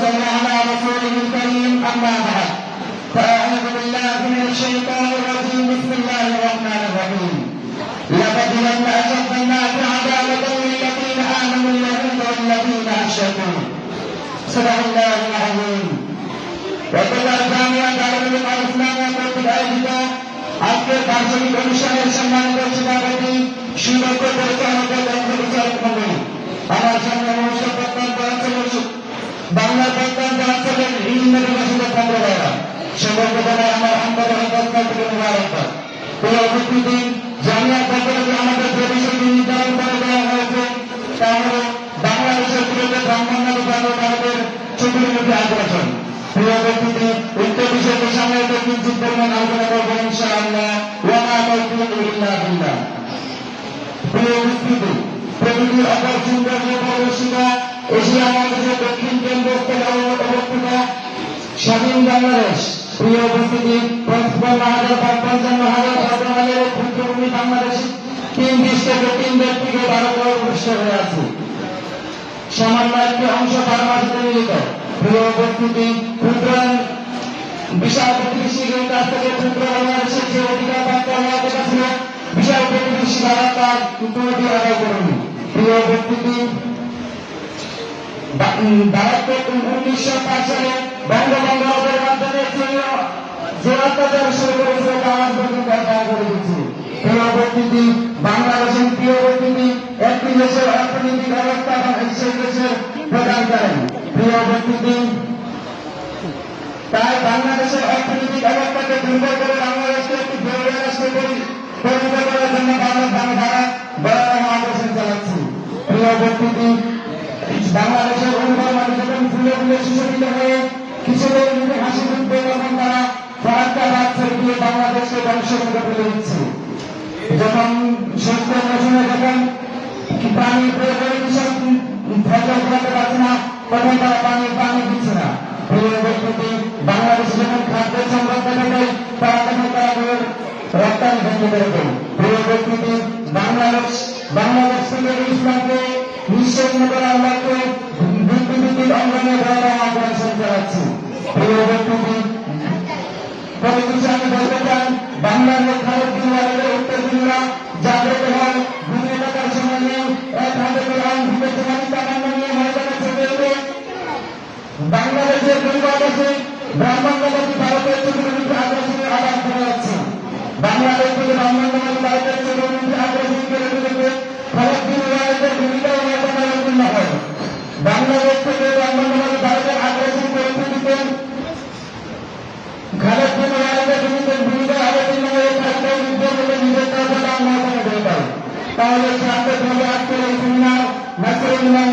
وصلى على رسوله الكريم أما بعد فأعوذ بالله من الشيطان الرجيم بسم الله الرحمن الرحيم لتجدن أشد الناس عداوة للذين آمنوا اليهود والذين أشركوا صدق الله العظيم وقال جامعة دار الإسلام কর্তৃক আয়োজিত আজকের বার্ষিক অনুষ্ঠানের সম্মানিত সভাপতি সুদক্ষ পরিচালক পরিচালক মণ্ডলী আমার সামনে অনুষ্ঠান বাংলা প্রত্যন্ত অঞ্চলের বিভিন্ন নির্বাচিত সম্প্রদায়রা সকলকে জানাই আমার আন্তরিক অন্তঃস্থল থেকে মুবারকবাদ। এই উপস্থিতি জামিয়া পদ্ধতিতে আমাদের যে বিষয়টি নির্ধারণ করে দেওয়া হয়েছে তা হল বাংলাদেশের বিরুদ্ধে ব্রাহ্মণ্য ভারতের ছবির মধ্যে আগ্রাসন। প্রিয় উপস্থিতি উক্ত বিষয়টি সামনে কিঞ্চিত পরিমাণ আলোচনা করবেন ইনশাআল্লাহ। ওয়া মা তাওফীকী ইল্লা বিল্লাহ। প্রিয় উপস্থিতি প্রকৃতির অপর সৌন্দর্য প্রদর্শিত এশিয়া মহাদেশের দক্ষিণ কেন্দ্রস্থলে অবস্থিত স্বাধীন বাংলাদেশ। প্রিয় উপস্থিতি 55,000 ভদ্রমালের ক্ষুদ্রভূমি বাংলাদেশ 3 দেশ থেকে 3 ব্যক্তিকে ভারতে অবস্থিত হয়ে আছে। সামান্য একটি অংশ বাংলাদেশে মিলিত। প্রিয় উপস্থিতি বিশাল প্রতিবেশীর কাছ থেকে ক্ষুদ্র বাংলাদেশের যে অধিকার প্রাপ্ত হওয়ার কথা ছিল বিশাল প্রতিবেশী ভারত তার উপলব্ধি আদায় করেনি। প্রিয় উপস্থিতি ভারতকে 1905 সালে বঙ্গবন্ধুর মাধ্যমে যে অত্যাচার শুরু করেছিল তা আজ পর্যন্ত আদায় করে দিচ্ছে। প্রিয় উপস্থিতি বাংলাদেশের প্রিয় উপস্থিতি একটি দেশের অর্থনৈতিক অবস্থা সেই দেশের প্রধান কারণ। প্রিয় উপস্থিতি তাই বাংলাদেশের অর্থনৈতিক অবস্থাকে দুর্বল করে বাংলাদেশকে একটি বড় রাষ্ট্রে পরিণত করার জন্য ভারত বড় আগ্রাসন চালাচ্ছে। প্রিয় উপস্থিতি বাংলাদেশের অনুভব মানুষ যখন ফুলে ফুলে সুশোভিত হয়ে কিছুদের মুখে হাসি ফুটবে তখন তারা ফারাক্কা বাদ ছেড়ে দিয়ে বাংলাদেশকে ধ্বংসকে ফেলে দিচ্ছে। যখন শস্য মৌসুমে যখন পানি প্রয়োজনীয় কৃষক ফসল ফলাতে পারছে না তখন তারা পানি দিচ্ছে না। প্রিয় উপস্থিতি বাংলাদেশে যখন খাদ্যের সংকট দেখা যায় তারা তখন তারা রপ্তানি বন্ধ করে দেয়। প্রিয় উপস্থিতি বাংলাদেশ থেকে ইসলামকে নিশ্চিন্ন করার লক্ষ্যে ভিত্তিভিত্তিক অঙ্গনে বড় আগ্রাসন চালাচ্ছে। প্রিয় উপস্থিতি পরিশেষে আমি বলতে চাই বাংলাদেশ ভারত বিভাগের উত্তর দিনরা জাগ্রত হয় ঘুমিয়ে থাকার সময় নেই। এক হাতে করে আইন বিবেচনায় তামান্না নিয়ে ময়দানে চলে এলে বাংলাদেশের পরিবারকে ব্রাহ্মণবাদী ভারতের চতুর্থ আগ্রাসনের আঘাত করা যাচ্ছে। বাংলাদেশ থেকে ব্রাহ্মণবাদী ভারতের চতুর্থ আগ্রাসন করে তুলেছে ভারত বিভাগের ভূমিকাও ময়দানে অবতীর্ণ হয়। বাংলাদেশ থেকে ব্রাহ্মণবাদী ভারতের আগ্রাসন পরিস্থিতিতে খালেদ বিন ওয়ালিদের ভূমিকা অবতীর্ণ হয়ে থাকতে যুদ্ধ বলে নিজের কাজটা ময়দানে বের করে। তাহলে ছাত্রদের আজকের এই সেমিনার নাসিরুল্লাহ